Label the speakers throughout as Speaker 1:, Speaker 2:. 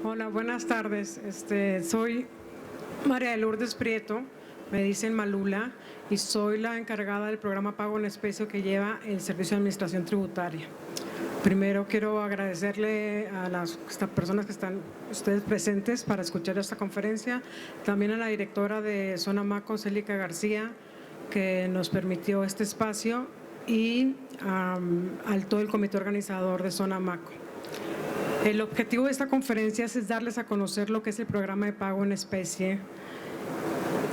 Speaker 1: Hola, buenas tardes. Soy María de Lourdes Prieto, me dicen Malula, y soy la encargada del programa Pago en Especie que lleva el Servicio de Administración Tributaria. Primero quiero agradecerle a las personas que están ustedes presentes para escuchar esta conferencia, también a la directora de Zona Maco, Célica García, que nos permitió este espacio, y al todo el comité organizador de Zona Maco. El objetivo de esta conferencia es darles a conocer lo que es el programa de pago en especie,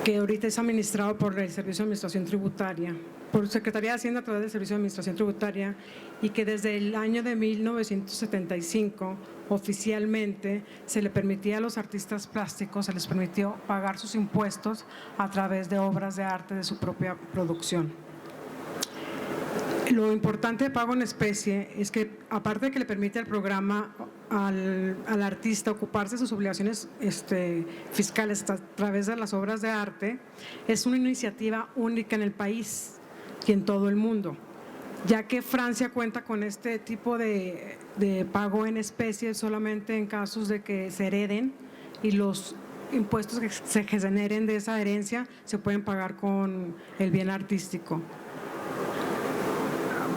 Speaker 1: que ahorita es administrado por el Servicio de Administración Tributaria, por Secretaría de Hacienda a través del Servicio de Administración Tributaria, y que desde el año de 1975 oficialmente se le permitía a los artistas plásticos, se les permitió pagar sus impuestos a través de obras de arte de su propia producción. Lo importante de pago en especie es que, aparte de que le permite al programa al artista ocuparse de sus obligaciones fiscales a través de las obras de arte, es una iniciativa única en el país y en todo el mundo, ya que Francia cuenta con este tipo de pago en especie solamente en casos de que se hereden, y los impuestos que se generen de esa herencia se pueden pagar con el bien artístico.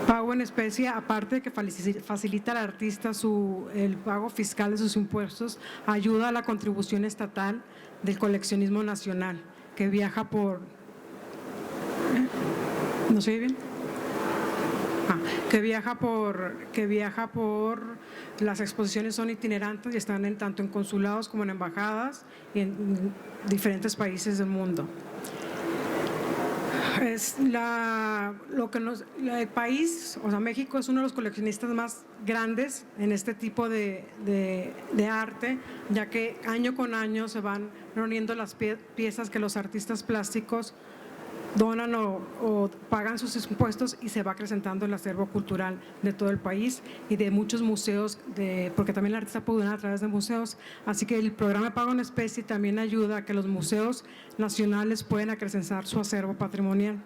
Speaker 1: Pago en especie, aparte de que facilita al artista el pago fiscal de sus impuestos, ayuda a la contribución estatal del coleccionismo nacional, que viaja por… ¿No se oye bien? Que viaja por… Las exposiciones son itinerantes y están tanto en consulados como en embajadas y en diferentes países del mundo. El país, o sea, México es uno de los coleccionistas más grandes en este tipo de arte, ya que año con año se van reuniendo las piezas que los artistas plásticos donan o pagan sus impuestos, y se va acrecentando el acervo cultural de todo el país y de muchos museos, porque también el artista puede donar a través de museos. Así que el programa de pago en especie también ayuda a que los museos nacionales puedan acrecentar su acervo patrimonial.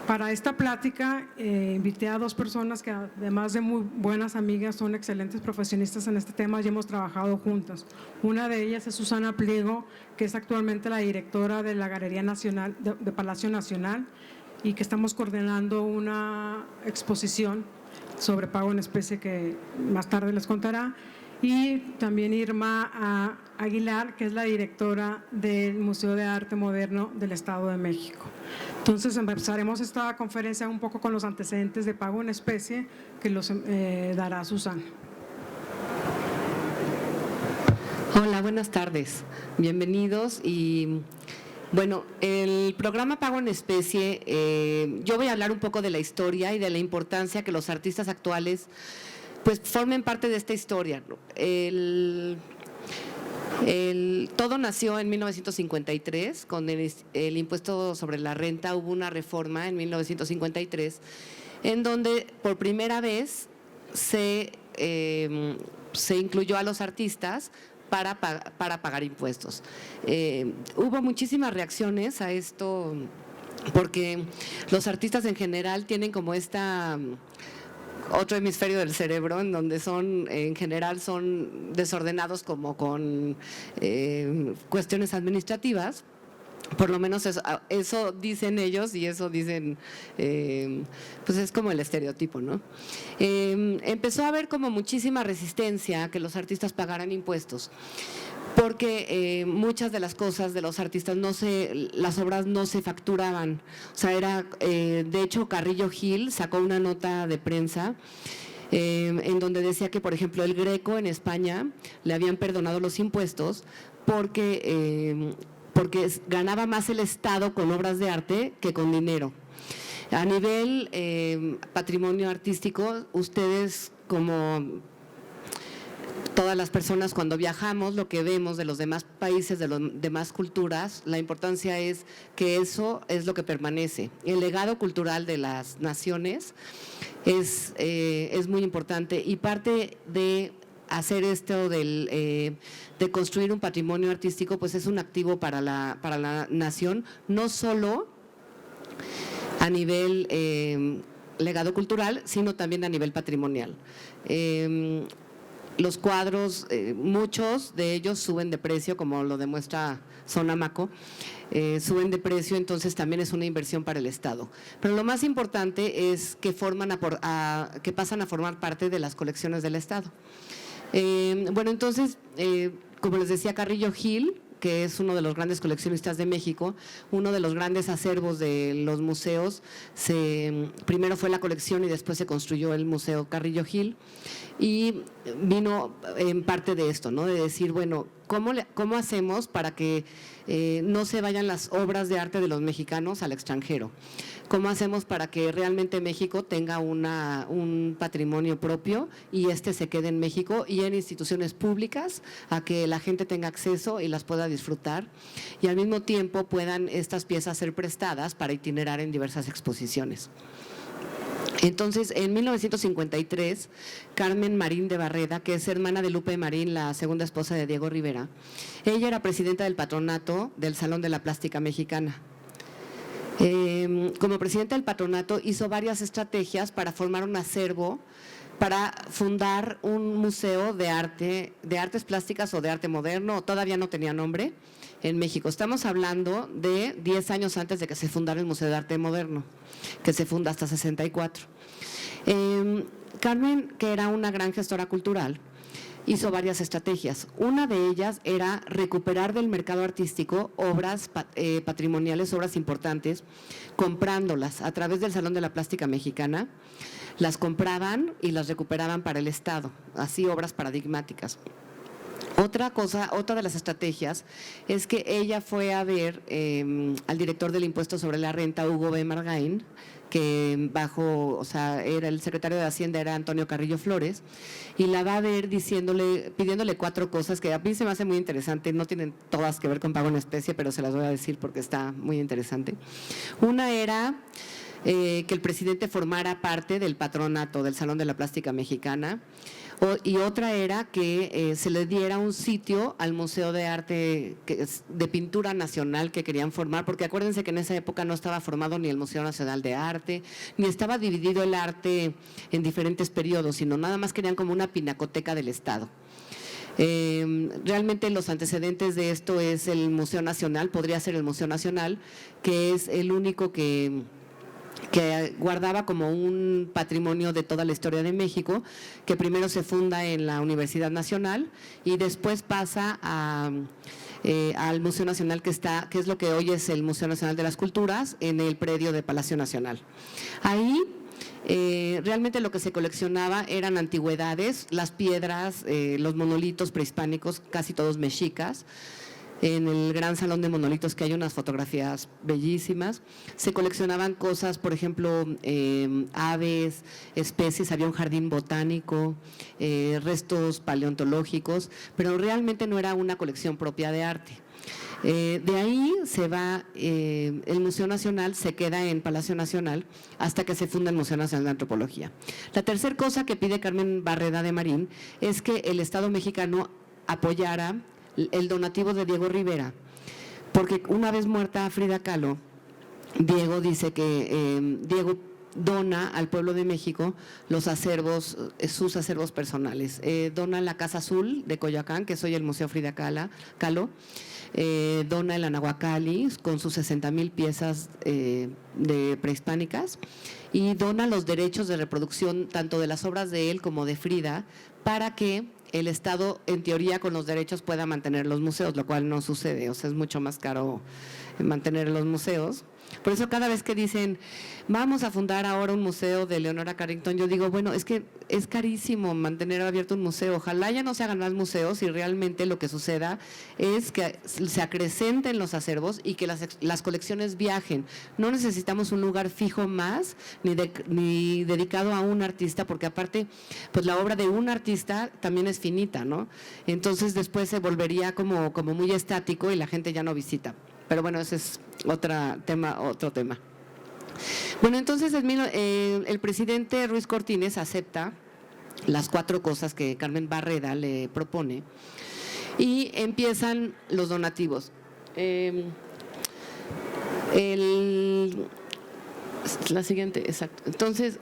Speaker 1: Para esta plática invité a dos personas que, además de muy buenas amigas, son excelentes profesionistas en este tema y hemos trabajado juntas. Una de ellas es Susana Pliego, que es actualmente la directora de la Galería Nacional de Palacio Nacional, y que estamos coordinando una exposición sobre pago en especie que más tarde les contará. Y también Irma Aguilar, que es la directora del Museo de Arte Moderno del Estado de México. Entonces empezaremos esta conferencia un poco con los antecedentes de pago en especie, que los dará Susana.
Speaker 2: Hola, buenas tardes, bienvenidos. Y bueno, el programa Pago en Especie, yo voy a hablar un poco de la historia y de la importancia que los artistas actuales pues formen parte de esta historia. Todo nació en 1953 con el impuesto sobre la renta. Hubo una reforma en 1953 en donde por primera vez se incluyó a los artistas para pagar impuestos. Hubo muchísimas reacciones a esto, porque los artistas en general tienen como otro hemisferio del cerebro en donde en general son desordenados como con cuestiones administrativas. Por lo menos eso dicen ellos, y eso dicen, pues es como el estereotipo, ¿no? Empezó a haber como muchísima resistencia a que los artistas pagaran impuestos, porque muchas de las cosas de los artistas las obras no se facturaban. O sea, de hecho Carrillo Gil sacó una nota de prensa en donde decía que, por ejemplo, el Greco en España le habían perdonado los impuestos porque ganaba más el Estado con obras de arte que con dinero. A nivel patrimonio artístico, ustedes, como todas las personas, cuando viajamos, lo que vemos de los demás países, de las demás culturas, la importancia es que eso es lo que permanece. El legado cultural de las naciones es muy importante, y parte de hacer esto de construir un patrimonio artístico, pues es un activo para la nación, no solo a nivel legado cultural, sino también a nivel patrimonial. los cuadros, muchos de ellos suben de precio, como lo demuestra Sonamaco, suben de precio, entonces también es una inversión para el Estado. Pero lo más importante es que que pasan a formar parte de las colecciones del Estado. Bueno, entonces, como les decía, Carrillo Gil, que es uno de los grandes coleccionistas de México, uno de los grandes acervos de los museos, primero fue la colección y después se construyó el Museo Carrillo Gil, y vino en parte de esto, ¿no? De decir, bueno, ¿cómo hacemos para que no se vayan las obras de arte de los mexicanos al extranjero? ¿Cómo hacemos para que realmente México tenga un patrimonio propio y se quede en México y en instituciones públicas, a que la gente tenga acceso y las pueda disfrutar, y al mismo tiempo puedan estas piezas ser prestadas para itinerar en diversas exposiciones? Entonces, en 1953, Carmen Marín de Barreda, que es hermana de Lupe Marín, la segunda esposa de Diego Rivera, ella era presidenta del patronato del Salón de la Plástica Mexicana. Como presidenta del patronato hizo varias estrategias para formar un acervo, para fundar un museo de artes plásticas o de arte moderno, todavía no tenía nombre, en México. Estamos hablando de 10 años antes de que se fundara el Museo de Arte Moderno, que se funda hasta 64. Carmen, que era una gran gestora cultural, hizo varias estrategias. Una de ellas era recuperar del mercado artístico obras patrimoniales, obras importantes, comprándolas a través del Salón de la Plástica Mexicana. Las compraban y las recuperaban para el Estado, así obras paradigmáticas. Otra de las estrategias es que ella fue a ver al director del Impuesto sobre la Renta, Hugo B. Margain, que era el secretario de Hacienda, era Antonio Carrillo Flores, y la va a ver pidiéndole 4 cosas que a mí se me hace muy interesante, no tienen todas que ver con pago en especie, pero se las voy a decir porque está muy interesante. Una era que el presidente formara parte del patronato del Salón de la Plástica Mexicana, y otra era que se le diera un sitio al Museo de Arte de Pintura Nacional que querían formar, porque acuérdense que en esa época no estaba formado ni el Museo Nacional de Arte, ni estaba dividido el arte en diferentes periodos, sino nada más querían como una pinacoteca del Estado. Realmente los antecedentes de esto es el Museo Nacional, podría ser el Museo Nacional, que es el único que guardaba como un patrimonio de toda la historia de México, que primero se funda en la Universidad Nacional y después pasa al Museo Nacional, que es lo que hoy es el Museo Nacional de las Culturas, en el predio de Palacio Nacional. Ahí realmente lo que se coleccionaba eran antigüedades, las piedras, los monolitos prehispánicos, casi todos mexicas. En el gran salón de monolitos, que hay unas fotografías bellísimas, se coleccionaban cosas, por ejemplo, aves, especies, había un jardín botánico, restos paleontológicos, pero realmente no era una colección propia de arte. De ahí se va, el Museo Nacional se queda en Palacio Nacional hasta que se funda el Museo Nacional de Antropología. La tercera cosa que pide Carmen Barreda de Marín es que el Estado mexicano apoyara el donativo de Diego Rivera, porque una vez muerta Frida Kahlo, Diego dice que Diego dona al pueblo de México los acervos, sus acervos personales. Dona la Casa Azul de Coyoacán, que es hoy el Museo Frida Kahlo, dona el Anahuacalli con sus 60,000 piezas de prehispánicas, y dona los derechos de reproducción tanto de las obras de él como de Frida, para que el Estado, en teoría, con los derechos pueda mantener los museos, lo cual no sucede, o sea, es mucho más caro mantener los museos. Por eso cada vez que dicen, vamos a fundar ahora un museo de Leonora Carrington, yo digo, bueno, es que es carísimo mantener abierto un museo, ojalá ya no se hagan más museos y realmente lo que suceda es que se acrecenten los acervos y que las colecciones viajen. No necesitamos un lugar fijo más, ni dedicado a un artista, porque aparte, pues la obra de un artista también es finita, ¿no? Entonces después se volvería como muy estático y la gente ya no visita. Pero bueno, ese es otro tema. Bueno, entonces el presidente Ruiz Cortines acepta las 4 cosas que Carmen Barreda le propone y empiezan los donativos. La siguiente, exacto. Entonces,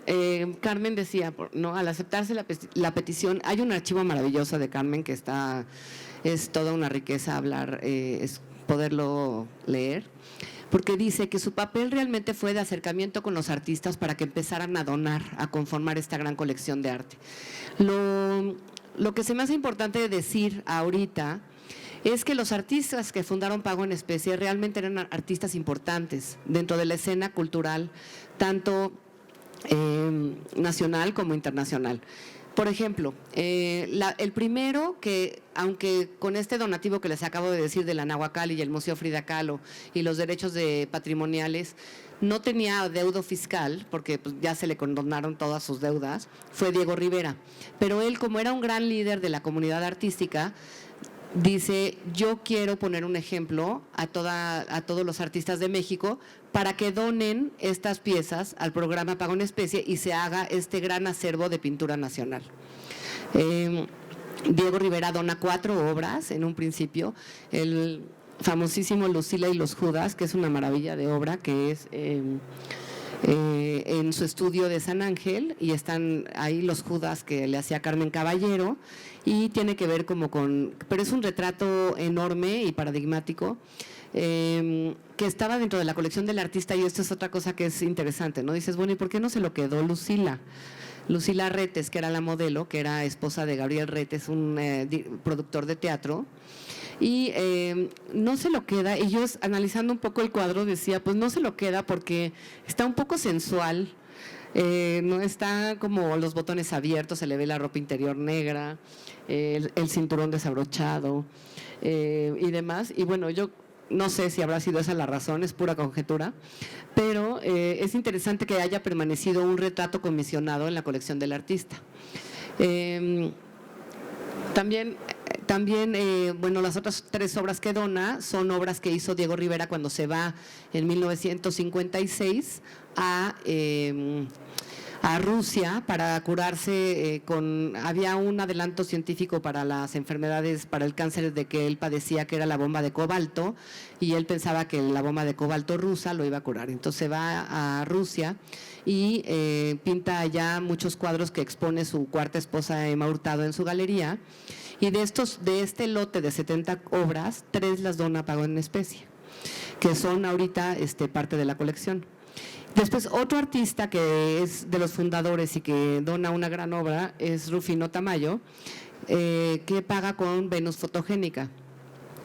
Speaker 2: Carmen decía, ¿no? Al aceptarse la petición, hay un archivo maravilloso de Carmen que es toda una riqueza hablar, es poderlo leer, porque dice que su papel realmente fue de acercamiento con los artistas para que empezaran a donar, a conformar esta gran colección de arte. Lo que se me hace importante decir ahorita es que los artistas que fundaron Pago en Especie realmente eran artistas importantes dentro de la escena cultural, tanto nacional como internacional. Por ejemplo, el primero que, aunque con este donativo que les acabo de decir de la Nahuacali y el Museo Frida Kahlo y los derechos patrimoniales, no tenía deudo fiscal, porque pues, ya se le condonaron todas sus deudas, fue Diego Rivera. Pero él, como era un gran líder de la comunidad artística, dice, yo quiero poner un ejemplo a todos los artistas de México para que donen estas piezas al programa Pago en Especie y se haga este gran acervo de pintura nacional. Diego Rivera dona 4 obras en un principio, el famosísimo Lucila y los Judas, que es una maravilla de obra, que es en su estudio de San Ángel, y están ahí los Judas que le hacía Carmen Caballero, y tiene que ver pero es un retrato enorme y paradigmático, que estaba dentro de la colección del artista, y esto es otra cosa que es interesante, ¿no? Dices, bueno, ¿y por qué no se lo quedó Lucila? Lucila Retes, que era la modelo, que era esposa de Gabriel Retes, un productor de teatro, y no se lo queda, y yo analizando un poco el cuadro decía, pues no se lo queda porque está un poco sensual, no está como los botones abiertos, se le ve la ropa interior negra, el cinturón desabrochado y demás, y bueno, yo no sé si habrá sido esa la razón, es pura conjetura, pero es interesante que haya permanecido un retrato comisionado en la colección del artista. También, bueno, las otras 3 obras que dona son obras que hizo Diego Rivera cuando se va en 1956 a Rusia para curarse había un adelanto científico para las enfermedades, para el cáncer de que él padecía, que era la bomba de cobalto, y él pensaba que la bomba de cobalto rusa lo iba a curar. Entonces va a Rusia y pinta allá muchos cuadros que expone su cuarta esposa Emma Hurtado en su galería, y de este lote de 70 obras, 3 las dona Pago en Especie, que son ahorita parte de la colección. Después, otro artista que es de los fundadores y que dona una gran obra es Rufino Tamayo, que paga con Venus Fotogénica,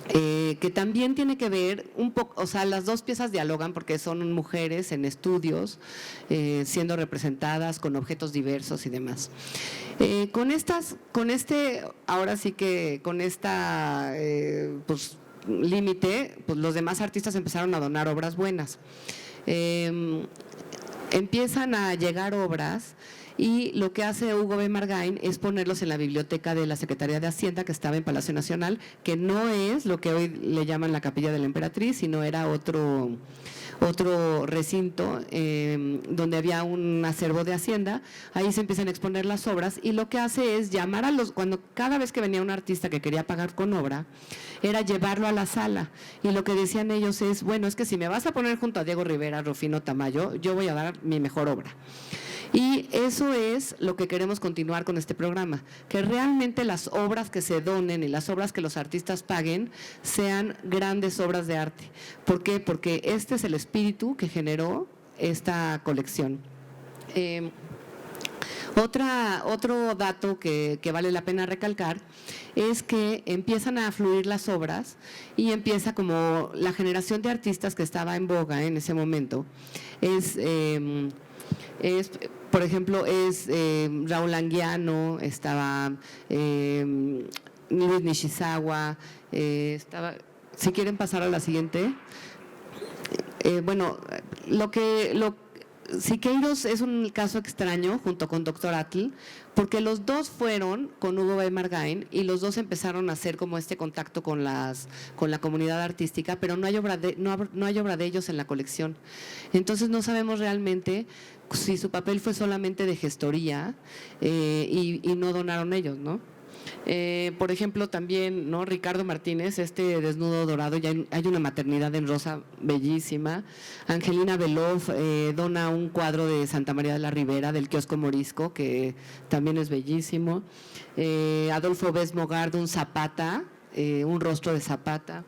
Speaker 2: que también tiene que ver un poco, o sea, las 2 piezas dialogan porque son mujeres en estudios, siendo representadas con objetos diversos y demás. Ahora sí que con esta pues, límite, pues los demás artistas empezaron a donar obras buenas. Empiezan a llegar obras y lo que hace Hugo B. Margain es ponerlos en la biblioteca de la Secretaría de Hacienda, que estaba en Palacio Nacional, que no es lo que hoy le llaman la Capilla de la Emperatriz, sino era otro recinto donde había un acervo de Hacienda. Ahí se empiezan a exponer las obras, y lo que hace es llamar cada vez que venía un artista que quería pagar con obra, era llevarlo a la sala, y lo que decían ellos es, bueno, es que si me vas a poner junto a Diego Rivera, Rufino Tamayo, yo voy a dar mi mejor obra. Y eso es lo que queremos continuar con este programa, que realmente las obras que se donen y las obras que los artistas paguen sean grandes obras de arte. ¿Por qué? Porque este es el espíritu que generó esta colección. Otro dato que vale la pena recalcar es que empiezan a fluir las obras y empieza como la generación de artistas que estaba en boga en ese momento. Por ejemplo, Raúl Anguiano, estaba Luis Nishizawa, si quieren pasar a la siguiente. Bueno, Siqueiros es un caso extraño junto con Dr. Atl, porque los 2 fueron con Hugo B. Margain y los 2 empezaron a hacer como este contacto con la comunidad artística, pero no hay obra de ellos en la colección. Entonces no sabemos realmente si su papel fue solamente de gestoría y no donaron ellos, ¿no? Por ejemplo, también, ¿no? Ricardo Martínez, este desnudo dorado, ya hay una maternidad en rosa bellísima. Angelina Beloff dona un cuadro de Santa María de la Ribera, del kiosco morisco, que también es bellísimo. Adolfo Besmogard, un Zapata, un rostro de Zapata.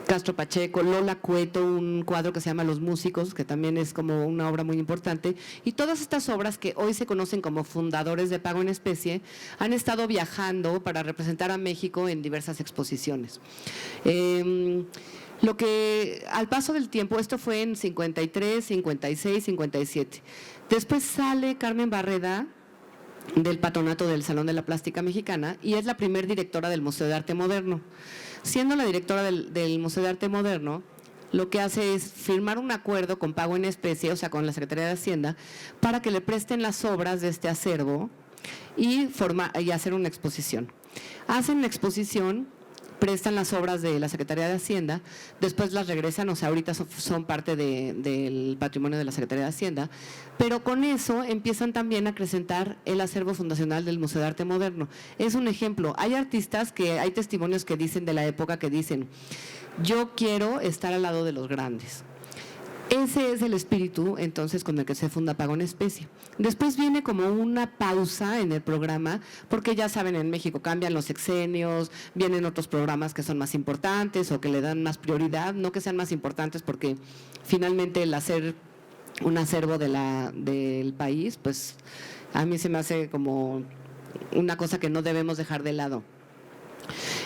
Speaker 2: Castro Pacheco, Lola Cueto, un cuadro que se llama Los Músicos, que también es como una obra muy importante, y todas estas obras que hoy se conocen como fundadores de pago en especie han estado viajando para representar a México en diversas exposiciones. Lo que al paso del tiempo, esto fue en 53, 56, 57. Después sale Carmen Barreda del patronato del Salón de la Plástica Mexicana y es la primer directora del Museo de Arte Moderno. Siendo la directora del Museo de Arte Moderno, lo que hace es firmar un acuerdo con pago en especie, o sea, con la Secretaría de Hacienda, para que le presten las obras de este acervo y hacer una exposición. Hacen la exposición, prestan las obras de la Secretaría de Hacienda, después las regresan, o sea, ahorita son parte del patrimonio de la Secretaría de Hacienda, pero con eso empiezan también a acrecentar el acervo fundacional del Museo de Arte Moderno. Es un ejemplo, hay artistas hay testimonios que dicen de la época que dicen, yo quiero estar al lado de los grandes. Ese es el espíritu, entonces, con el que se funda Pago en Especie. Después viene como una pausa en el programa, porque ya saben, en México cambian los sexenios, vienen otros programas que son más importantes o que le dan más prioridad, no que sean más importantes, porque finalmente el hacer un acervo del país, pues a mí se me hace como una cosa que no debemos dejar de lado.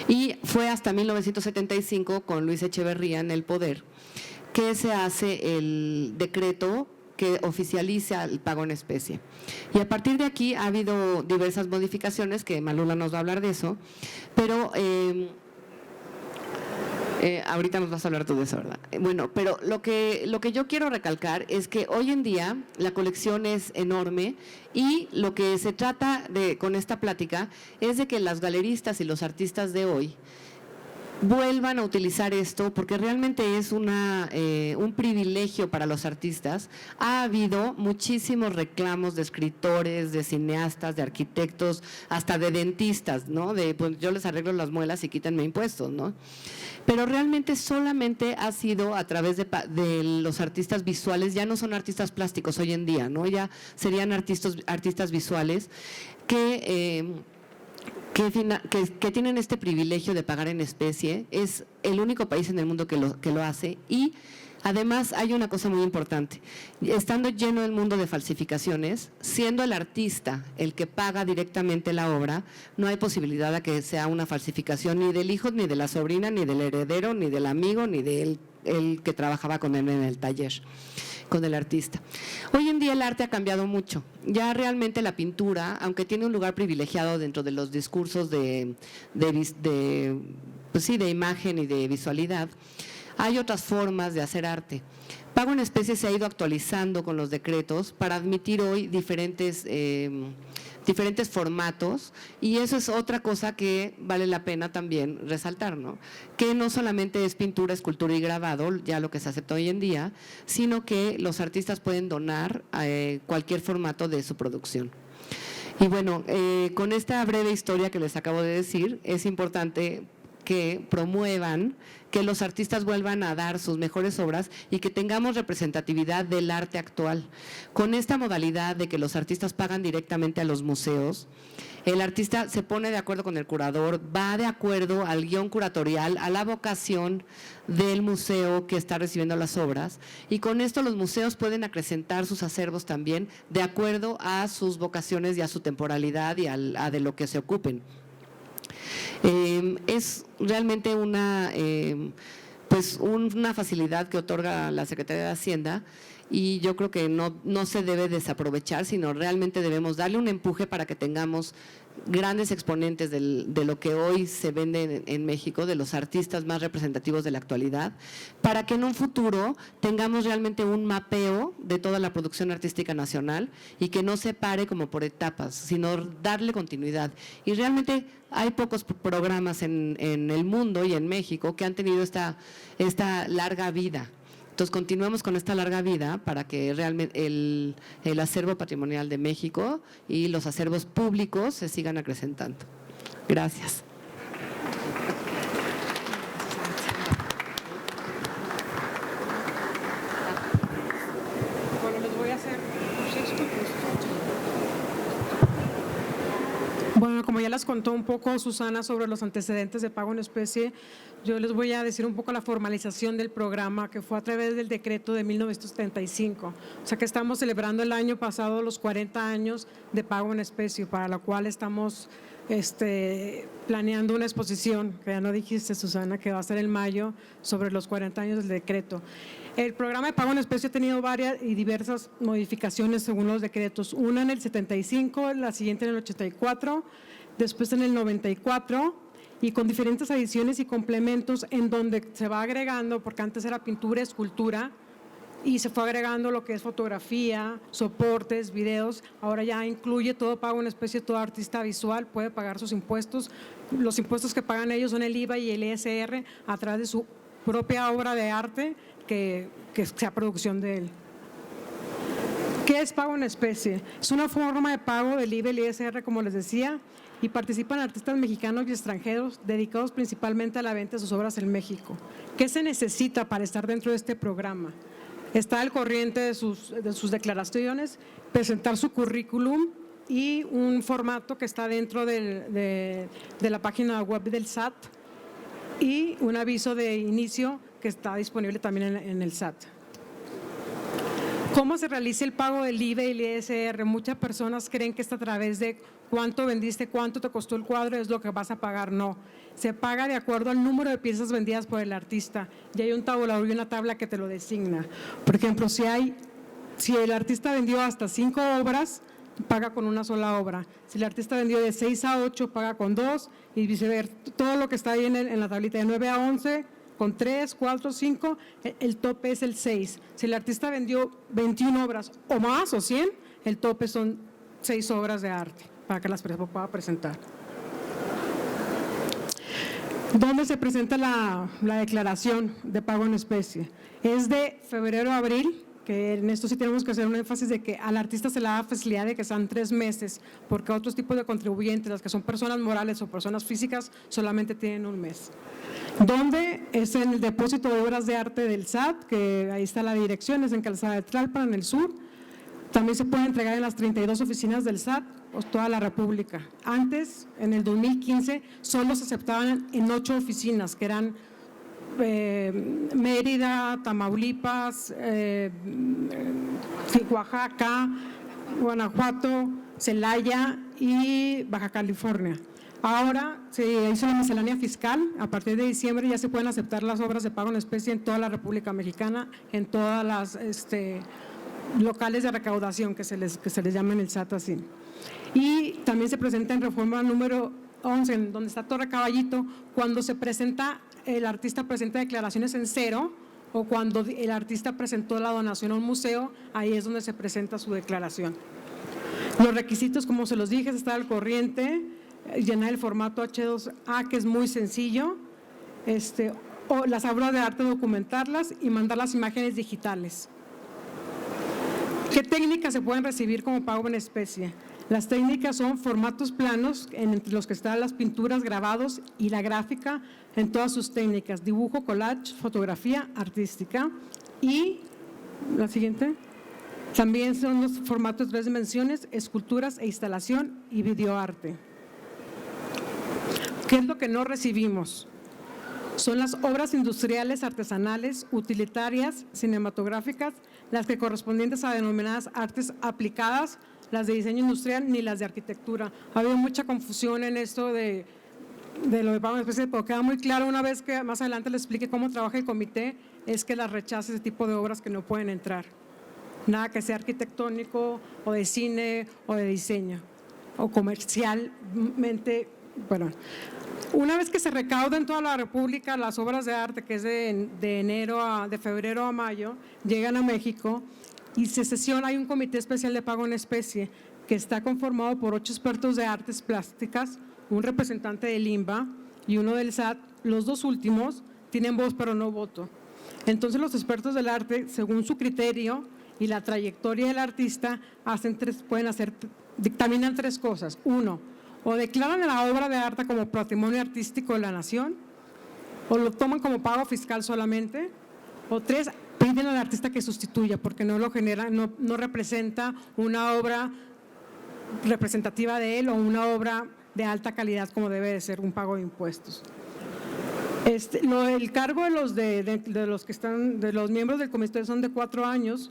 Speaker 2: Y fue hasta 1975, con Luis Echeverría en el poder, que se hace el decreto que oficializa el pago en especie. Y a partir de aquí ha habido diversas modificaciones, que Malula nos va a hablar de eso, pero ahorita nos vas a hablar tú de eso, ¿verdad? Bueno, pero lo que yo quiero recalcar es que hoy en día la colección es enorme y lo que se trata con esta plática es de que las galeristas y los artistas de hoy vuelvan a utilizar esto, porque realmente es un privilegio para los artistas. Ha habido muchísimos reclamos de escritores, de cineastas, de arquitectos, hasta de dentistas, ¿no? Pues yo les arreglo las muelas y quítanme impuestos, ¿no? Pero realmente solamente ha sido a través de los artistas visuales, ya no son artistas plásticos hoy en día, ¿no? Ya serían artistas visuales que tienen este privilegio de pagar en especie. Es el único país en el mundo que lo hace. Y además hay una cosa muy importante, estando lleno el mundo de falsificaciones, siendo el artista el que paga directamente la obra, no hay posibilidad de que sea una falsificación ni del hijo, ni de la sobrina, ni del heredero, ni del amigo, ni del que trabajaba con él en el taller, con el artista. Hoy en día el arte ha cambiado mucho. Ya realmente la pintura, aunque tiene un lugar privilegiado dentro de los discursos de imagen y de visualidad, hay otras formas de hacer arte. Pago en especie se ha ido actualizando con los decretos para admitir hoy diferentes formatos, y eso es otra cosa que vale la pena también resaltar, ¿no? Que no solamente es pintura, escultura y grabado, ya lo que se acepta hoy en día, sino que los artistas pueden donar cualquier formato de su producción. Y bueno, con esta breve historia que les acabo de decir, es importante que promuevan que los artistas vuelvan a dar sus mejores obras y que tengamos representatividad del arte actual. Con esta modalidad de que los artistas pagan directamente a los museos, el artista se pone de acuerdo con el curador, va de acuerdo al guión curatorial, a la vocación del museo que está recibiendo las obras, y con esto los museos pueden acrecentar sus acervos también de acuerdo a sus vocaciones y a su temporalidad y a de lo que se ocupen. Es realmente una facilidad que otorga la Secretaría de Hacienda, y yo creo que no se debe desaprovechar, sino realmente debemos darle un empuje para que tengamos grandes exponentes de lo que hoy se vende en México, de los artistas más representativos de la actualidad, para que en un futuro tengamos realmente un mapeo de toda la producción artística nacional y que no se pare como por etapas, sino darle continuidad. Y realmente hay pocos programas en el mundo y en México que han tenido esta larga vida. Entonces, continuemos con esta larga vida para que realmente el acervo patrimonial de México y los acervos públicos se sigan acrecentando. Gracias.
Speaker 1: Bueno, les voy a hacer Bueno, como ya les contó un poco Susana sobre los antecedentes de pago en especie, yo les voy a decir un poco la formalización del programa que fue a través del decreto de 1975. O sea que estamos celebrando el año pasado los 40 años de pago en especie, para lo cual estamos planeando una exposición, que ya no dijiste, Susana, que va a ser en mayo, sobre los 40 años del decreto. El programa de pago en especie ha tenido varias y diversas modificaciones según los decretos. Una en el 75, la siguiente en el 84, después en el 94, y con diferentes adiciones y complementos en donde se va agregando, porque antes era pintura, escultura, y se fue agregando lo que es fotografía, soportes, videos. Ahora ya incluye todo pago en especie, todo artista visual puede pagar sus impuestos. Los impuestos que pagan ellos son el IVA y el ISR a través de su propia obra de arte que sea producción de él. ¿Qué es pago en especie? Es una forma de pago del IVA y el ISR, como les decía, y participan artistas mexicanos y extranjeros dedicados principalmente a la venta de sus obras en México. ¿Qué se necesita para estar dentro de este programa? Está al corriente de sus declaraciones, presentar su currículum y un formato que está dentro de la página web del SAT y un aviso de inicio que está disponible también en el SAT. ¿Cómo se realiza el pago del IVA y el ISR? Muchas personas creen que es a través de cuánto vendiste, cuánto te costó el cuadro, es lo que vas a pagar. No, se paga de acuerdo al número de piezas vendidas por el artista y hay un tabulador y una tabla que te lo designa. Por ejemplo, si el artista vendió hasta 5 obras, paga con una sola obra. Si el artista vendió de 6 a 8, paga con 2 y viceversa. Todo lo que está ahí en la tablita de 9 a 11, con 3, 4, 5, el tope es el 6. Si el artista vendió 21 obras o más o 100, el tope son 6 obras de arte para que las pueda presentar. ¿Dónde se presenta la declaración de pago en especie? Es de febrero a abril, que en esto sí tenemos que hacer un énfasis de que al artista se le da facilidad de que sean 3 meses, porque otros tipos de contribuyentes, las que son personas morales o personas físicas, solamente tienen 1 mes. ¿Dónde? Es en el depósito de obras de arte del SAT, que ahí está la dirección, es en Calzada de Tlalpan, en el sur. También se puede entregar en las 32 oficinas del SAT, o toda la República. Antes, en el 2015, solo se aceptaban en 8 oficinas, que eran Mérida, Tamaulipas, Oaxaca, Guanajuato, Celaya y Baja California. Ahora se hizo la miscelánea fiscal, a partir de diciembre ya se pueden aceptar las obras de pago en especie en toda la República Mexicana, en todas las locales de recaudación que se les llama en el SAT así. Y también se presenta en reforma número 11, en donde está Torre Caballito, cuando se presenta, el artista presenta declaraciones en cero, o cuando el artista presentó la donación a un museo, ahí es donde se presenta su declaración. Los requisitos, como se los dije, es estar al corriente, llenar el formato H2A, que es muy sencillo, o las obras de arte, documentarlas y mandar las imágenes digitales. ¿Qué técnicas se pueden recibir como pago en especie? Las técnicas son formatos planos, entre los que están las pinturas, grabados y la gráfica en todas sus técnicas, dibujo, collage, fotografía artística. Y la siguiente, también son los formatos de 3 dimensiones, esculturas e instalación y videoarte. ¿Qué es lo que no recibimos? Son las obras industriales, artesanales, utilitarias, cinematográficas, las que correspondientes a denominadas artes aplicadas, las de diseño industrial, ni las de arquitectura. Ha habido mucha confusión en esto de lo de pago en especie, pero queda muy claro una vez que más adelante les explique cómo trabaja el comité, es que las rechaza ese tipo de obras que no pueden entrar. Nada que sea arquitectónico o de cine o de diseño o comercialmente, bueno. Una vez que se recauda en toda la República las obras de arte, que es de febrero a mayo, llegan a México y se sesiona, hay un comité especial de pago en especie que está conformado por 8 expertos de artes plásticas, un representante del INBA y uno del SAT. Los 2 últimos tienen voz pero no voto. Entonces los expertos del arte, según su criterio y la trayectoria del artista, dictaminan 3 cosas. 1, o declaran la obra de arte como patrimonio artístico de la nación, o lo toman como pago fiscal solamente, o 3, piden al artista que sustituya porque no lo genera, no representa una obra representativa de él o una obra de alta calidad como debe de ser un pago de impuestos. El cargo de los miembros del comité son de 4 años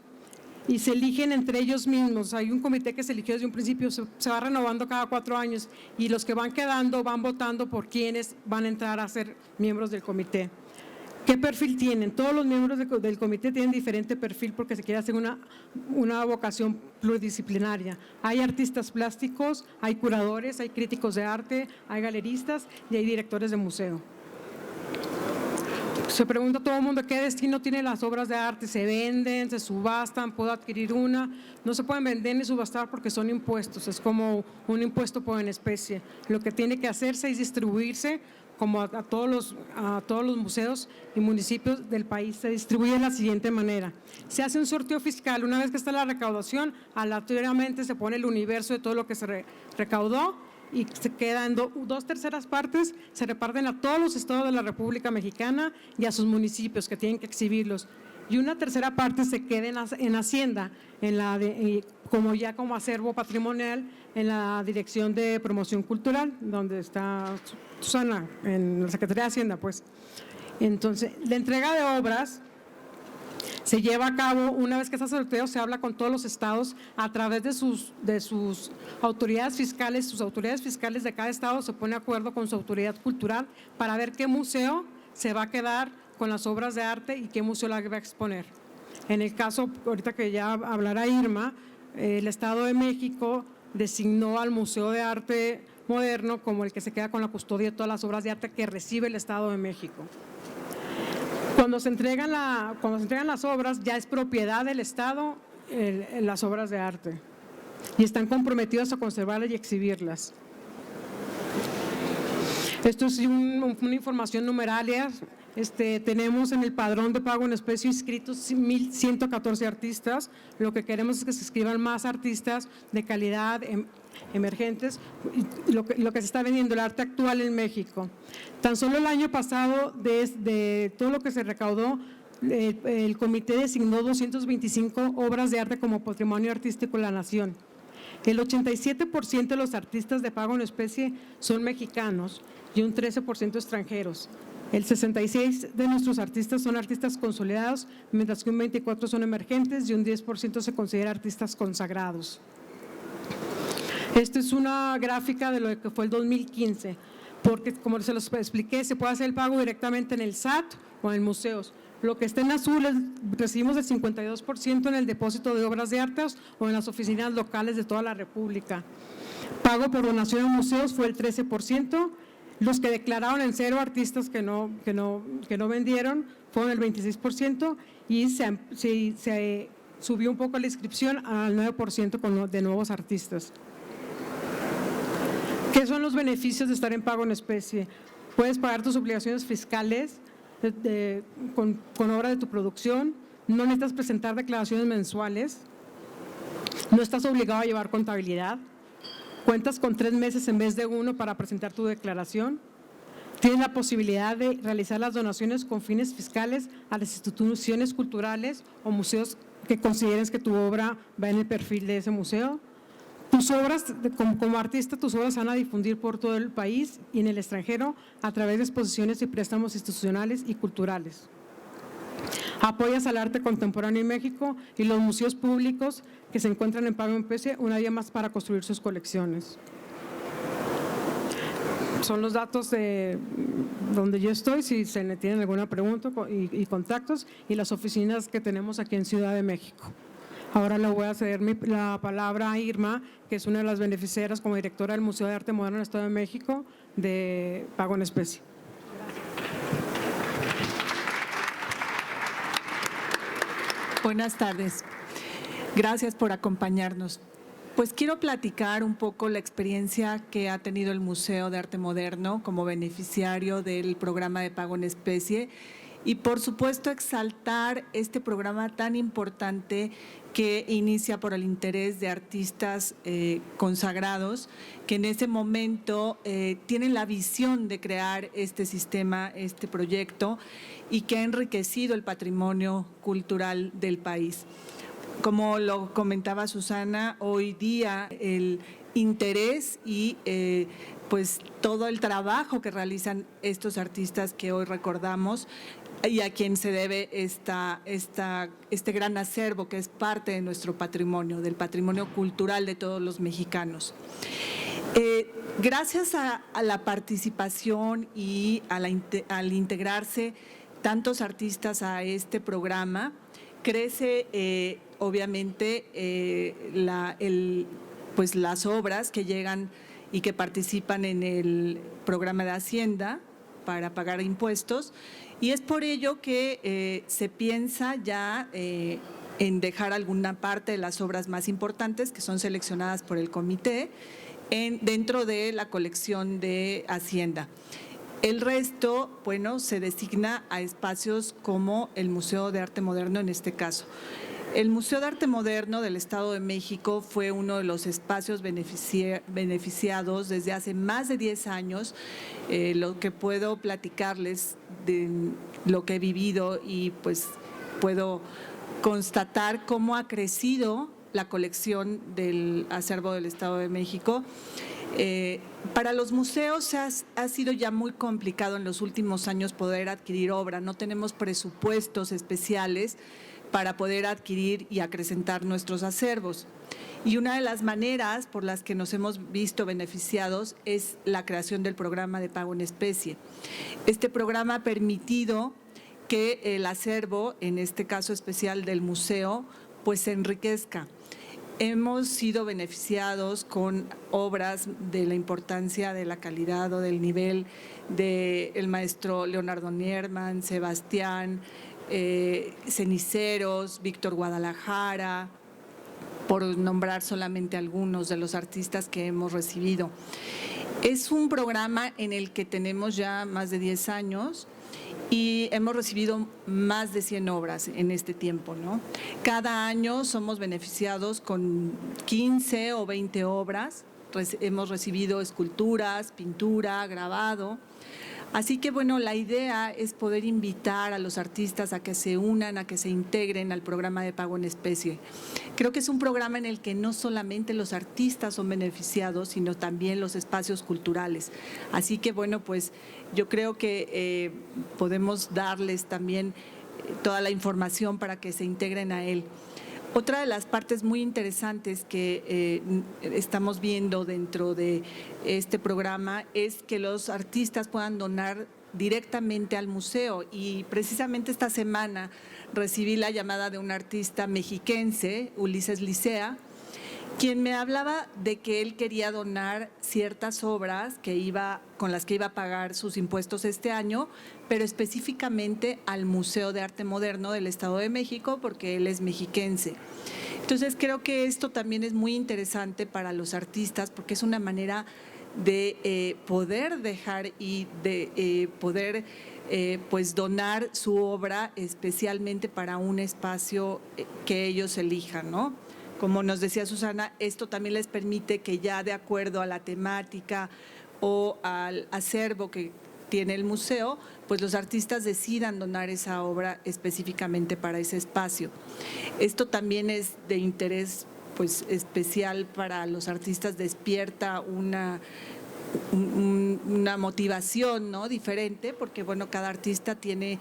Speaker 1: y se eligen entre ellos mismos. Hay un comité que se eligió desde un principio, se va renovando cada 4 años y los que van quedando van votando por quienes van a entrar a ser miembros del comité. ¿Qué perfil tienen? Todos los miembros del comité tienen diferente perfil porque se quiere hacer una vocación pluridisciplinaria. Hay artistas plásticos, hay curadores, hay críticos de arte, hay galeristas y hay directores de museo. Se pregunta a todo el mundo qué destino tienen las obras de arte, se venden, se subastan, puedo adquirir una. No se pueden vender ni subastar porque son impuestos, es como un impuesto por en especie. Lo que tiene que hacerse es distribuirse como a todos los museos y municipios del país. Se distribuye de la siguiente manera: se hace un sorteo fiscal, una vez que está la recaudación, aleatoriamente se pone el universo de todo lo que se recaudó y se queda en 2/3 partes, se reparten a todos los estados de la República Mexicana y a sus municipios que tienen que exhibirlos. Y 1/3 parte se queda en Hacienda, como acervo patrimonial, en la Dirección de Promoción Cultural, donde está Susana, en la Secretaría de Hacienda, pues. Entonces, la entrega de obras se lleva a cabo una vez que está sorteo, se habla con todos los estados a través de sus autoridades fiscales. Sus autoridades fiscales de cada estado se ponen de acuerdo con su autoridad cultural para ver qué museo se va a quedar con las obras de arte y qué museo la va a exponer. En el caso, ahorita que ya hablará Irma, el Estado de México designó al Museo de Arte Moderno como el que se queda con la custodia de todas las obras de arte que recibe el Estado de México. Cuando se entregan las obras, ya es propiedad del Estado las obras de arte y están comprometidos a conservarlas y exhibirlas. Esto es una información numeralia. Tenemos en el padrón de pago en especie inscritos 1,114 artistas. Lo que queremos es que se escriban más artistas de calidad emergentes, lo que se está vendiendo, el arte actual en México. Tan solo el año pasado, de todo lo que se recaudó, el comité designó 225 obras de arte como patrimonio artístico de la nación. El 87% de los artistas de pago en especie son mexicanos y un 13% extranjeros. El 66% de nuestros artistas son artistas consolidados, mientras que un 24% son emergentes y un 10% se considera artistas consagrados. Esta es una gráfica de lo que fue el 2015, porque como se los expliqué, se puede hacer el pago directamente en el SAT o en museos. Lo que está en azul recibimos el 52% en el depósito de obras de arte o en las oficinas locales de toda la República. Pago por donación a museos fue el 13%. Los que declararon en cero, artistas que no vendieron, fueron el 26% y se subió un poco la inscripción al 9% de nuevos artistas. ¿Qué son los beneficios de estar en pago en especie? Puedes pagar tus obligaciones fiscales con obra de tu producción, no necesitas presentar declaraciones mensuales, no estás obligado a llevar contabilidad, cuentas con 3 meses en vez de 1 para presentar tu declaración, tienes la posibilidad de realizar las donaciones con fines fiscales a las instituciones culturales o museos que consideres que tu obra va en el perfil de ese museo. Tus obras, como artista, tus obras se van a difundir por todo el país y en el extranjero a través de exposiciones y préstamos institucionales y culturales. Apoyas al arte contemporáneo en México y los museos públicos que se encuentran en pago en especie una vez más para construir sus colecciones. Son los datos de donde yo estoy, si se me tienen alguna pregunta y contactos, y las oficinas que tenemos aquí en Ciudad de México. Ahora le voy a ceder la palabra a Irma, que es una de las beneficiarias como directora del Museo de Arte Moderno del Estado de México de pago en especie.
Speaker 3: Buenas tardes. Gracias por acompañarnos. Pues quiero platicar un poco la experiencia que ha tenido el Museo de Arte Moderno como beneficiario del programa de pago en especie y por supuesto exaltar este programa tan importante que inicia por el interés de artistas consagrados que en ese momento tienen la visión de crear este sistema, este proyecto, y que ha enriquecido el patrimonio cultural del país. Como lo comentaba Susana, hoy día el interés y pues todo el trabajo que realizan estos artistas que hoy recordamos y a quien se debe este gran acervo que es parte de nuestro patrimonio, del patrimonio cultural de todos los mexicanos. Gracias a la participación y al integrarse tantos artistas a este programa, crece obviamente pues las obras que llegan y que participan en el programa de Hacienda para pagar impuestos, y es por ello que se piensa ya en dejar alguna parte de las obras más importantes que son seleccionadas por el comité dentro de la colección de Hacienda. El resto, bueno, se designa a espacios como el Museo de Arte Moderno en este caso. El Museo de Arte Moderno del Estado de México fue uno de los espacios beneficiados desde hace más de 10 años. Lo que puedo platicarles de lo que he vivido, y pues puedo constatar cómo ha crecido la colección del acervo del Estado de México. Para los museos ha sido ya muy complicado en los últimos años poder adquirir obra. No tenemos presupuestos especiales para poder adquirir y acrecentar nuestros acervos. Y una de las maneras por las que nos hemos visto beneficiados es la creación del programa de pago en especie. Este programa ha permitido que el acervo, en este caso especial del museo, pues se enriquezca. Hemos sido beneficiados con obras de la importancia, de la calidad o del nivel del maestro Leonardo Nierman, Sebastián, Ceniceros, Víctor Guadalajara, por nombrar solamente algunos de los artistas que hemos recibido. Es un programa en el que tenemos ya más de 10 años y hemos recibido más de 100 obras en este tiempo, ¿no? Cada año somos beneficiados con 15 o 20 obras, hemos recibido esculturas, pintura, grabado. Así que, bueno, la idea es poder invitar a los artistas a que se unan, a que se integren al programa de pago en especie. Creo que es un programa en el que no solamente los artistas son beneficiados, sino también los espacios culturales. Así que, bueno, pues yo creo que podemos darles también toda la información para que se integren a él. Otra de las partes muy interesantes que estamos viendo dentro de este programa es que los artistas puedan donar directamente al museo, y precisamente esta semana recibí la llamada de un artista mexiquense, Ulises Licea, quien me hablaba de que él quería donar ciertas obras con las que iba a pagar sus impuestos este año, pero específicamente al Museo de Arte Moderno del Estado de México, porque él es mexiquense. Entonces creo que esto también es muy interesante para los artistas, porque es una manera de poder dejar y de poder pues donar su obra especialmente para un espacio que ellos elijan, ¿no? Como nos decía Susana, esto también les permite que ya de acuerdo a la temática o al acervo que tiene el museo, pues los artistas decidan donar esa obra específicamente para ese espacio. Esto también es de interés pues especial para los artistas, despierta una motivación, ¿no?, diferente, porque bueno, cada artista tiene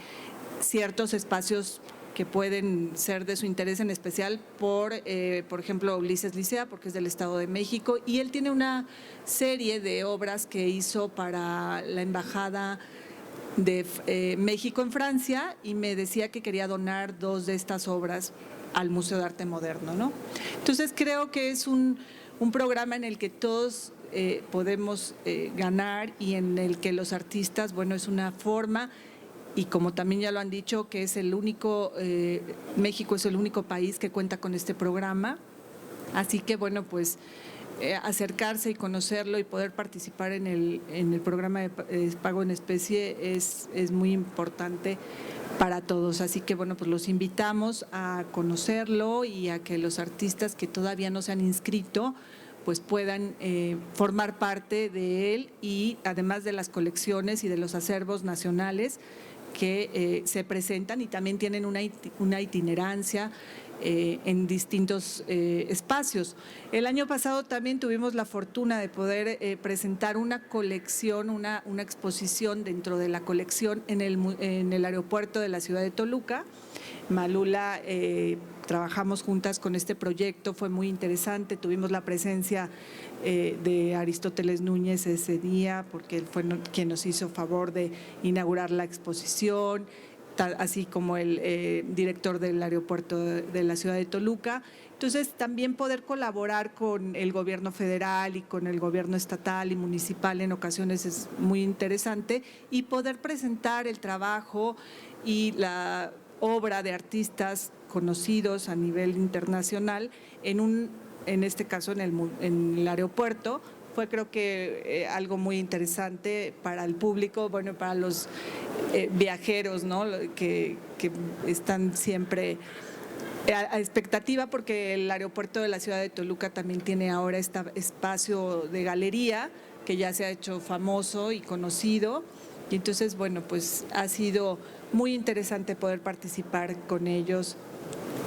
Speaker 3: ciertos espacios que pueden ser de su interés en especial, por ejemplo, Ulises Licea, porque es del Estado de México, y él tiene una serie de obras que hizo para la Embajada de México en Francia, y me decía que quería donar 2 de estas obras al Museo de Arte Moderno, ¿no? Entonces creo que es un programa en el que todos podemos ganar, y en el que los artistas, bueno, es una forma. Y como también ya lo han dicho, que es el único, México es el único país que cuenta con este programa. Así que, bueno, pues acercarse y conocerlo y poder participar en el programa de pago en especie es muy importante para todos. Así que bueno, pues los invitamos a conocerlo y a que los artistas que todavía no se han inscrito pues puedan formar parte de él, y además de las colecciones y de los acervos nacionales que se presentan, y también tienen una itinerancia en distintos espacios. El año pasado también tuvimos la fortuna de poder presentar una colección, una exposición dentro de la colección en el aeropuerto de la ciudad de Toluca. Malula, trabajamos juntas con este proyecto, fue muy interesante, tuvimos la presencia de Aristóteles Núñez ese día, porque él fue quien nos hizo favor de inaugurar la exposición, así como el director del aeropuerto de la ciudad de Toluca. Entonces, también poder colaborar con el gobierno federal y con el gobierno estatal y municipal en ocasiones es muy interesante, y poder presentar el trabajo y la obra de artistas conocidos a nivel internacional en este caso en el aeropuerto, fue creo que algo muy interesante para el público, bueno, para los viajeros, ¿no? que están siempre a expectativa, porque el aeropuerto de la ciudad de Toluca también tiene ahora este espacio de galería que ya se ha hecho famoso y conocido, y entonces bueno, pues ha sido muy interesante poder participar con ellos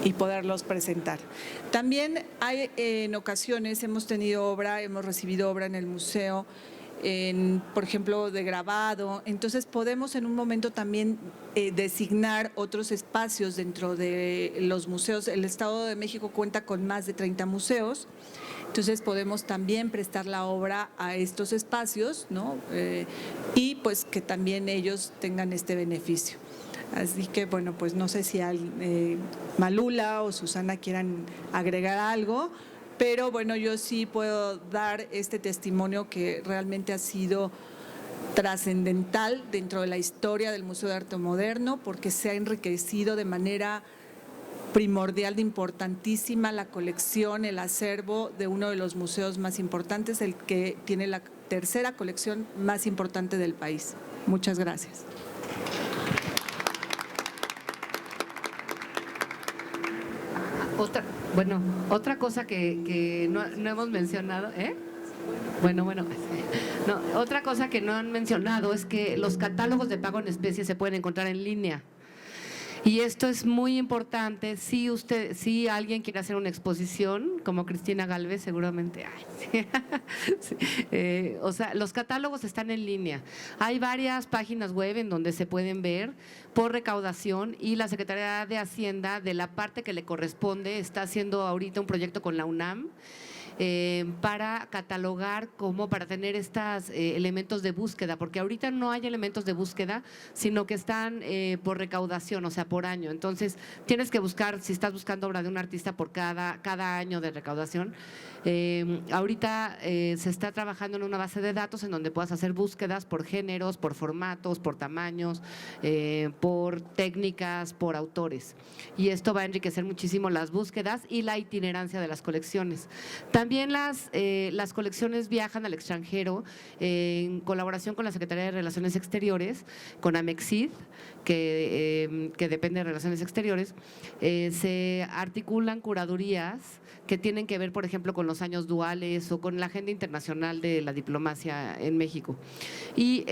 Speaker 3: y poderlos presentar. También en ocasiones hemos recibido obra en el museo, por ejemplo, de grabado. Entonces podemos en un momento también designar otros espacios dentro de los museos. El Estado de México cuenta con más de 30 museos, entonces podemos también prestar la obra a estos espacios, ¿no? Y pues que también ellos tengan este beneficio. Así que bueno, pues no sé si Malula o Susana quieran agregar algo, pero bueno, yo sí puedo dar este testimonio que realmente ha sido trascendental dentro de la historia del Museo de Arte Moderno, porque se ha enriquecido de manera primordial, importantísima, la colección, el acervo de uno de los museos más importantes, el que tiene la tercera colección más importante del país. Muchas gracias.
Speaker 2: Otra cosa que no hemos mencionado, otra cosa que no han mencionado es que los catálogos de pago en especie se pueden encontrar en línea. Y esto es muy importante si alguien quiere hacer una exposición, como Cristina Gálvez seguramente. Sí. O sea, los catálogos están en línea. Hay varias páginas web en donde se pueden ver por recaudación, y la Secretaría de Hacienda, de la parte que le corresponde, está haciendo ahorita un proyecto con la UNAM para catalogar, como para tener estos elementos de búsqueda, porque ahorita no hay elementos de búsqueda, sino que están por recaudación, o sea, por año. Entonces, tienes que buscar, si estás buscando obra de un artista por cada año de recaudación. Ahorita se está trabajando en una base de datos en donde puedas hacer búsquedas por géneros, por formatos, por tamaños, por técnicas, por autores. Y esto va a enriquecer muchísimo las búsquedas y la itinerancia de las colecciones. También las colecciones viajan al extranjero en colaboración con la Secretaría de Relaciones Exteriores, con Amexid, que depende de Relaciones Exteriores. Se articulan curadurías que tienen que ver, por ejemplo, con los años duales o con la agenda internacional de la diplomacia en México. Y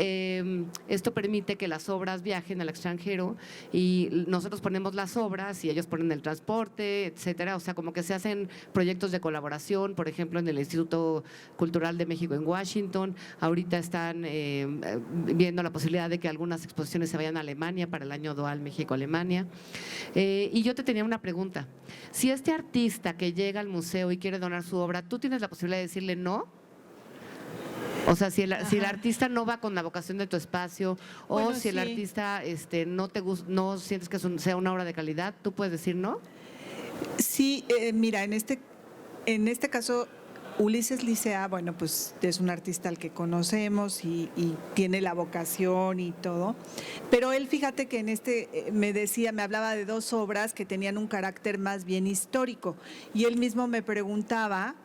Speaker 2: esto permite que las obras viajen al extranjero, y nosotros ponemos las obras y ellos ponen el transporte, etcétera. O sea, como que se hacen proyectos de colaboración, por ejemplo, en el Instituto Cultural de México en Washington. Ahorita están viendo la posibilidad de que algunas exposiciones se vayan a Alemania para el año dual México-Alemania. Y yo te tenía una pregunta. Si este artista que llega al museo y quiere donar su obra, ¿tú tienes la posibilidad de decirle no? O sea, si el artista no va con la vocación de tu espacio, o bueno, si el artista no sientes que sea una obra de calidad, ¿tú puedes decir no?
Speaker 3: Sí, mira, en este caso, Ulises Licea, bueno, pues es un artista al que conocemos y tiene la vocación y todo, pero él, fíjate que me hablaba de dos obras que tenían un carácter más bien histórico, y él mismo me preguntaba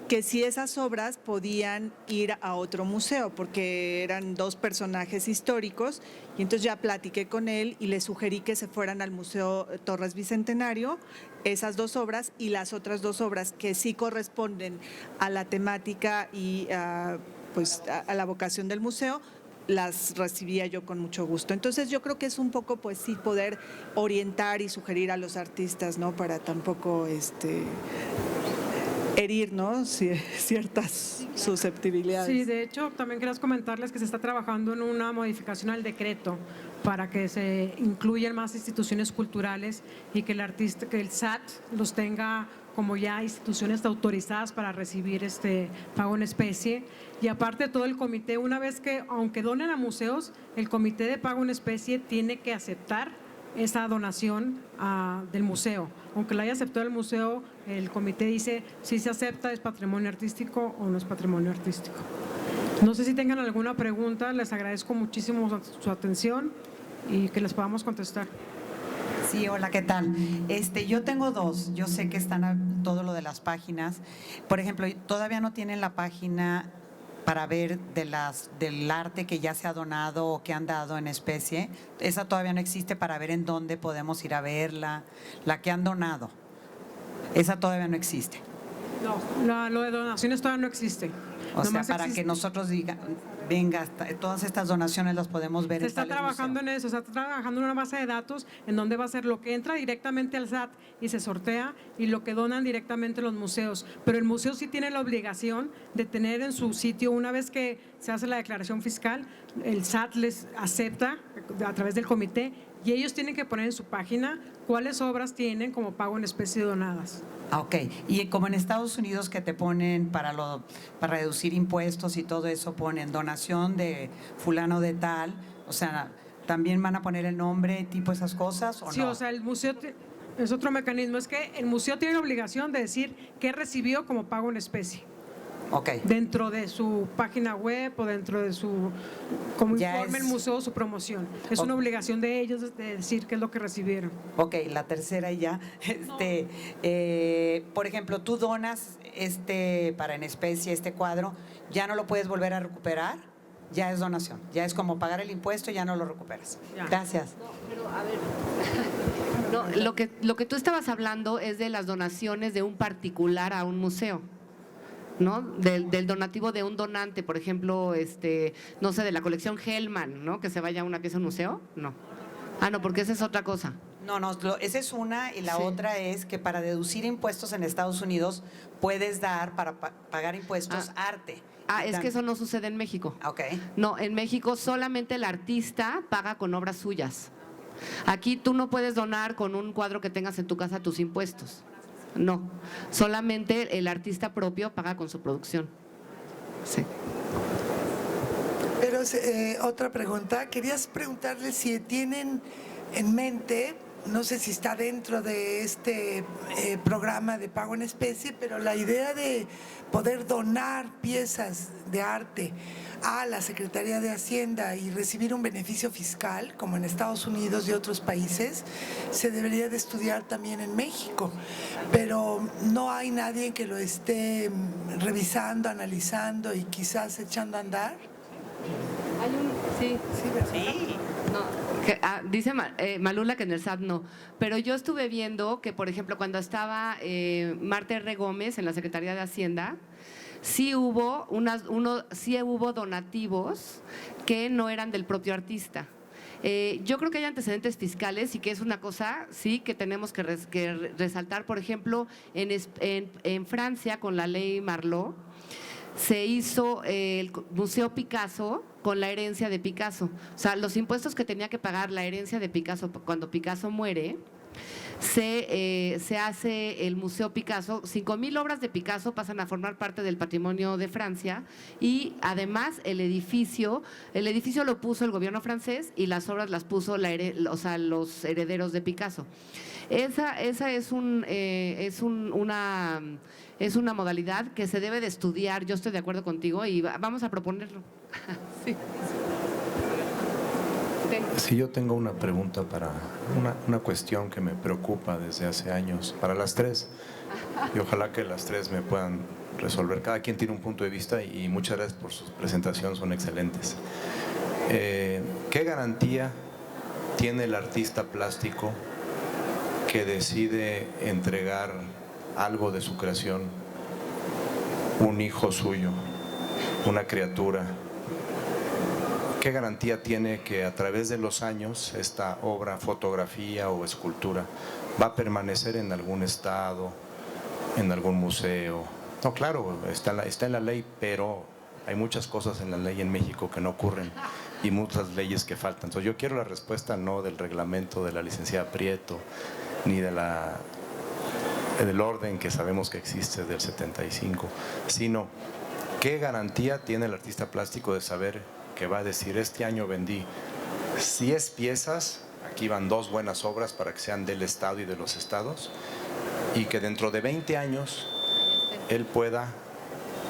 Speaker 3: que si esas obras podían ir a otro museo, porque eran 2 personajes históricos, y entonces ya platiqué con él y le sugerí que se fueran al Museo Torres Bicentenario, esas 2 obras y las otras 2 obras que sí corresponden a la temática y pues a la vocación del museo, las recibía yo con mucho gusto. Entonces yo creo que es un poco pues sí poder orientar y sugerir a los artistas, ¿no? Para tampoco herir, ¿no? Ciertas susceptibilidades.
Speaker 1: Sí, de hecho, también quería comentarles que se está trabajando en una modificación al decreto para que se incluyan más instituciones culturales y que el SAT los tenga como ya instituciones autorizadas para recibir pago en especie. Y aparte todo el comité, una vez que, aunque donen a museos, el comité de pago en especie tiene que aceptar esa donación del museo. Aunque la haya aceptado el museo, el comité dice si se acepta, es patrimonio artístico o no es patrimonio artístico. No sé si tengan alguna pregunta, les agradezco muchísimo su atención y que les podamos contestar.
Speaker 4: Sí, hola, ¿qué tal? Yo tengo 2, yo sé que están todo lo de las páginas. Por ejemplo, todavía no tienen la página para ver del arte que ya se ha donado o que han dado en especie. Esa todavía no existe para ver en dónde podemos ir a verla, la que han donado. Esa todavía no existe.
Speaker 1: No, lo de donaciones todavía no existe.
Speaker 4: O sea,
Speaker 1: Nomás
Speaker 4: para
Speaker 1: existe.
Speaker 4: que nosotros digan, venga, todas estas donaciones las podemos ver
Speaker 1: Se
Speaker 4: en
Speaker 1: está
Speaker 4: tales
Speaker 1: trabajando
Speaker 4: museos.
Speaker 1: en eso, se está trabajando en una base de datos en donde va a ser lo que entra directamente al SAT y se sortea y lo que donan directamente los museos. Pero el museo sí tiene la obligación de tener en su sitio, una vez que se hace la declaración fiscal, el SAT les acepta a través del comité y ellos tienen que poner en su página cuáles obras tienen como pago en especie donadas.
Speaker 4: Ok, y como en Estados Unidos que te ponen para reducir impuestos y todo eso, ponen donación de fulano de tal, o sea, ¿también van a poner el nombre, tipo esas cosas o
Speaker 1: Sí,
Speaker 4: no?
Speaker 1: o sea, el museo es otro mecanismo, es que el museo tiene la obligación de decir qué recibió como pago en especie.
Speaker 4: Ok,
Speaker 1: Dentro de su página web o dentro de como
Speaker 4: Ya
Speaker 1: informe el
Speaker 4: es-
Speaker 1: museo su promoción. Es una obligación de ellos de decir qué es lo que recibieron.
Speaker 4: ok, la tercera y ya. Por ejemplo, tú donas para en especie este cuadro, ¿ya no lo puedes volver a recuperar? Ya es donación, ya es como pagar el impuesto, ya no lo recuperas.
Speaker 1: Ya.
Speaker 4: Gracias.
Speaker 2: Pero, a ver, no, lo que tú estabas hablando es de las donaciones de un particular a un museo, ¿no? Del donativo de un donante, por ejemplo, no sé, de la colección Hellman, ¿no? Que se vaya una pieza a un museo, no. Ah, no, porque esa es otra cosa.
Speaker 4: No, esa es una y la
Speaker 2: Sí.
Speaker 4: otra es que para deducir impuestos en Estados Unidos puedes dar para pagar impuestos arte.
Speaker 2: Ah, es que eso no sucede en México.
Speaker 4: Ok.
Speaker 2: No, en México solamente el artista paga con obras suyas. Aquí tú no puedes donar con un cuadro que tengas en tu casa tus impuestos. No, solamente el artista propio paga con su producción. Sí.
Speaker 5: Pero otra pregunta, querías preguntarle si tienen en mente, no sé si está dentro de este programa de pago en especie, pero la idea de poder donar piezas de arte a la Secretaría de Hacienda y recibir un beneficio fiscal, como en Estados Unidos y otros países, se debería de estudiar también en México. Pero no hay nadie que lo esté revisando, analizando y quizás echando a andar.
Speaker 2: Sí.
Speaker 4: Sí.
Speaker 2: No, dice Malula que en el SAT no, pero yo estuve viendo que, por ejemplo, cuando estaba Marta R. Gómez en la Secretaría de Hacienda, sí hubo donativos que no eran del propio artista. Yo creo que hay antecedentes fiscales y que es una cosa, sí, que tenemos que resaltar. Por ejemplo, en Francia, con la ley Marlot, se hizo el Museo Picasso con la herencia de Picasso. O sea, los impuestos que tenía que pagar la herencia de Picasso cuando Picasso muere, se hace el Museo Picasso. 5,000 obras de Picasso pasan a formar parte del patrimonio de Francia y además el edificio lo puso el gobierno francés y las obras las puso los herederos de Picasso. Esa es una modalidad que se debe de estudiar. Yo estoy de acuerdo contigo y vamos a proponerlo. Sí. Ten.
Speaker 6: Sí, yo tengo una pregunta para una cuestión que me preocupa desde hace años, para las tres, y ojalá que las tres me puedan resolver. Cada quien tiene un punto de vista y muchas gracias por su presentación, son excelentes. ¿Qué garantía tiene el artista plástico que decide entregar algo de su creación, un hijo suyo, una criatura? ¿Qué garantía tiene que a través de los años esta obra, fotografía o escultura va a permanecer en algún estado, en algún museo? No, claro, está en la ley, pero hay muchas cosas en la ley en México que no ocurren y muchas leyes que faltan. Entonces yo quiero la respuesta no del reglamento de la licenciada Prieto, ni del orden que sabemos que existe del 75, sino ¿qué garantía tiene el artista plástico de saber que va a decir, este año vendí 10 piezas, aquí van 2 buenas obras para que sean del Estado y de los estados, y que dentro de 20 años él pueda,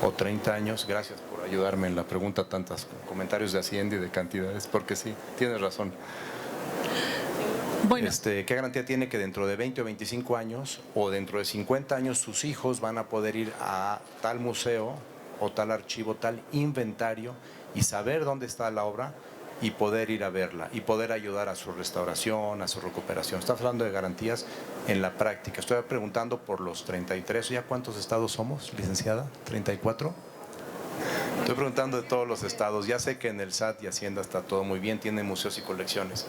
Speaker 6: o 30 años, gracias por ayudarme en la pregunta, tantos comentarios de Hacienda y de cantidades, porque sí, tienes razón.
Speaker 3: Bueno,
Speaker 6: ¿Qué garantía tiene que dentro de 20 o 25 años o dentro de 50 años sus hijos van a poder ir a tal museo o tal archivo, tal inventario y saber dónde está la obra y poder ir a verla y poder ayudar a su restauración, a su recuperación? Estás hablando de garantías en la práctica. Estoy preguntando por los 33. ¿Ya cuántos estados somos, licenciada? ¿34? Estoy preguntando de todos los estados. Ya sé que en el SAT y Hacienda está todo muy bien, tienen museos y colecciones,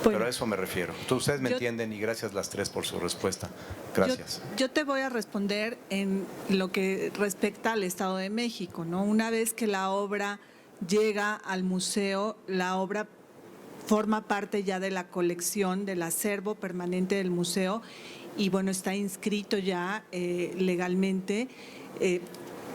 Speaker 6: pero a eso me refiero. Ustedes me entienden y gracias las tres por su respuesta. Gracias.
Speaker 3: Yo te voy a responder en lo que respecta al Estado de México, ¿no? Una vez que la obra llega al museo, la obra forma parte ya de la colección, del acervo permanente del museo y bueno, está inscrito ya legalmente.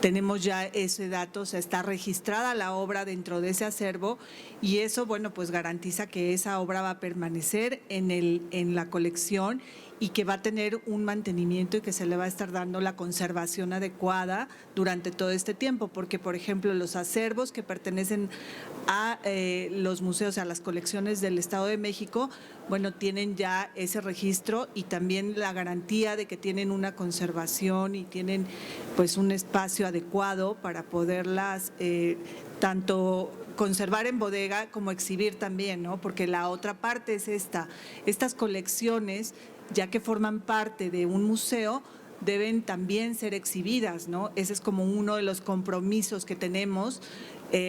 Speaker 3: Tenemos ya ese dato, o sea, está registrada la obra dentro de ese acervo y eso, bueno, pues garantiza que esa obra va a permanecer en la colección y que va a tener un mantenimiento y que se le va a estar dando la conservación adecuada durante todo este tiempo, porque, por ejemplo, los acervos que pertenecen a los museos, a las colecciones del Estado de México, bueno, tienen ya ese registro y también la garantía de que tienen una conservación y tienen pues un espacio adecuado para poderlas tanto conservar en bodega como exhibir también, ¿no? Porque la otra parte es estas colecciones, ya que forman parte de un museo, deben también ser exhibidas, ¿no? Ese es como uno de los compromisos que tenemos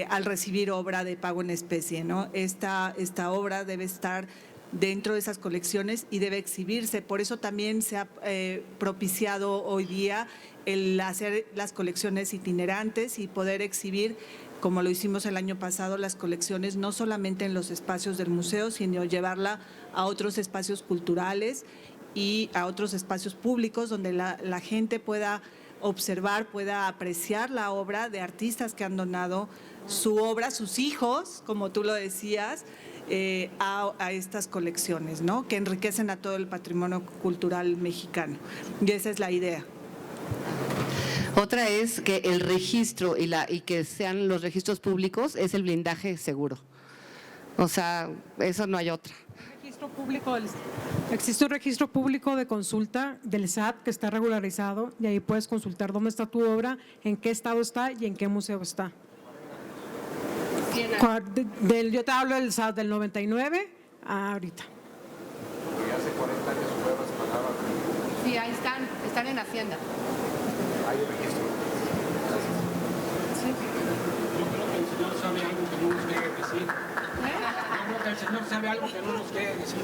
Speaker 3: al recibir obra de pago en especie, ¿no? Esta obra debe estar dentro de esas colecciones y debe exhibirse. Por eso también se ha propiciado hoy día el hacer las colecciones itinerantes y poder exhibir, como lo hicimos el año pasado, las colecciones no solamente en los espacios del museo, sino llevarla a otros espacios culturales y a otros espacios públicos donde la gente pueda observar, pueda apreciar la obra de artistas que han donado su obra, sus hijos, como tú lo decías, a estas colecciones, ¿no? Que enriquecen a todo el patrimonio cultural mexicano. Y esa es la idea.
Speaker 2: Otra es que el registro y que sean los registros públicos es el blindaje seguro. O sea, eso no hay otra.
Speaker 1: Existe un registro público de consulta del SAT que está regularizado y ahí puedes consultar dónde está tu obra, en qué estado está y en qué museo está. Yo te hablo del SAT del 99 a ahorita.
Speaker 6: Hace 40 años sus obras pagaban.
Speaker 2: Sí, ahí están en Hacienda.
Speaker 6: Hay registro.
Speaker 7: Yo creo que el señor sabe algo que no nos quiere decir. Yo creo que el señor sabe algo que no nos quiere decir.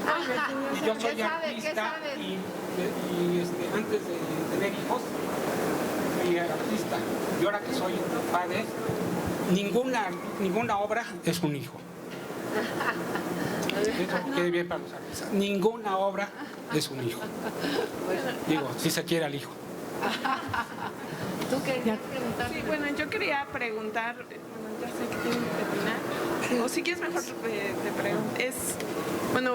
Speaker 7: Y yo soy artista y antes de tener hijos, fui artista. Y ahora que soy padre, ninguna obra es un hijo. Eso quede bien para los artistas. Ninguna obra es un hijo. Digo, si se quiere al hijo.
Speaker 2: ¿Tú querías preguntar?
Speaker 8: Sí, bueno, yo quería preguntar, bueno, ya sé que tienes que terminar, o si quieres mejor te pregunto, bueno,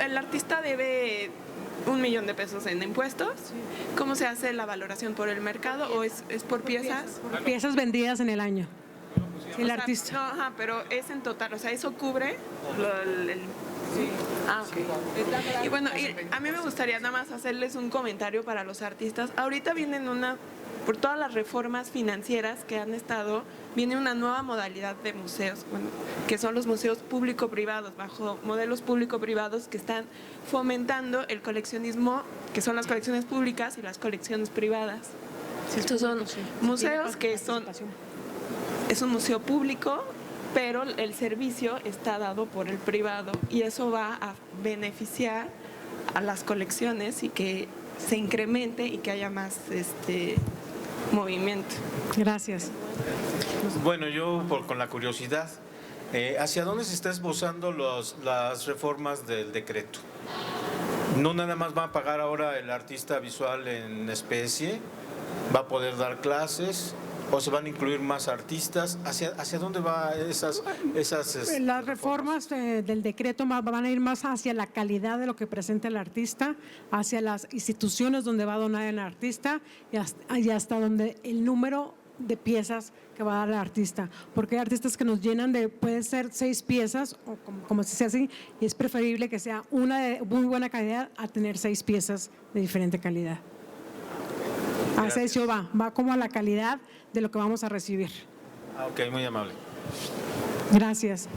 Speaker 8: el artista debe $1,000,000 en impuestos. ¿Cómo se hace la valoración? ¿Por el mercado o es por piezas?
Speaker 1: Piezas vendidas en el año. Sí, el artista.
Speaker 8: No, ajá, pero es en total, o sea, eso cubre sí. Ah, ok. Y bueno, a mí me gustaría nada más hacerles un comentario para los artistas. Ahorita vienen por todas las reformas financieras que han estado, viene una nueva modalidad de museos, bueno, que son los museos público-privados, bajo modelos público-privados que están fomentando el coleccionismo, que son las colecciones públicas y las colecciones privadas. Estos son museos que es un museo público, pero el servicio está dado por el privado y eso va a beneficiar a las colecciones y que se incremente y que haya más movimiento.
Speaker 1: Gracias.
Speaker 9: Bueno, yo con la curiosidad, ¿hacia dónde se está esbozando las reformas del decreto? No nada más va a pagar ahora el artista visual en especie, va a poder dar clases, o se van a incluir más artistas. ¿Hacia dónde va esas
Speaker 1: Las reformas del decreto van a ir más hacia la calidad de lo que presenta el artista, hacia las instituciones donde va a donar el artista y hasta donde el número de piezas que va a dar el artista, porque hay artistas que nos llenan puede ser 6 piezas, o como se dice así, y es preferible que sea una de muy buena calidad a tener 6 piezas de diferente calidad. Hacia eso va como a la calidad de lo que vamos a recibir.
Speaker 9: Ok, muy amable.
Speaker 1: Gracias.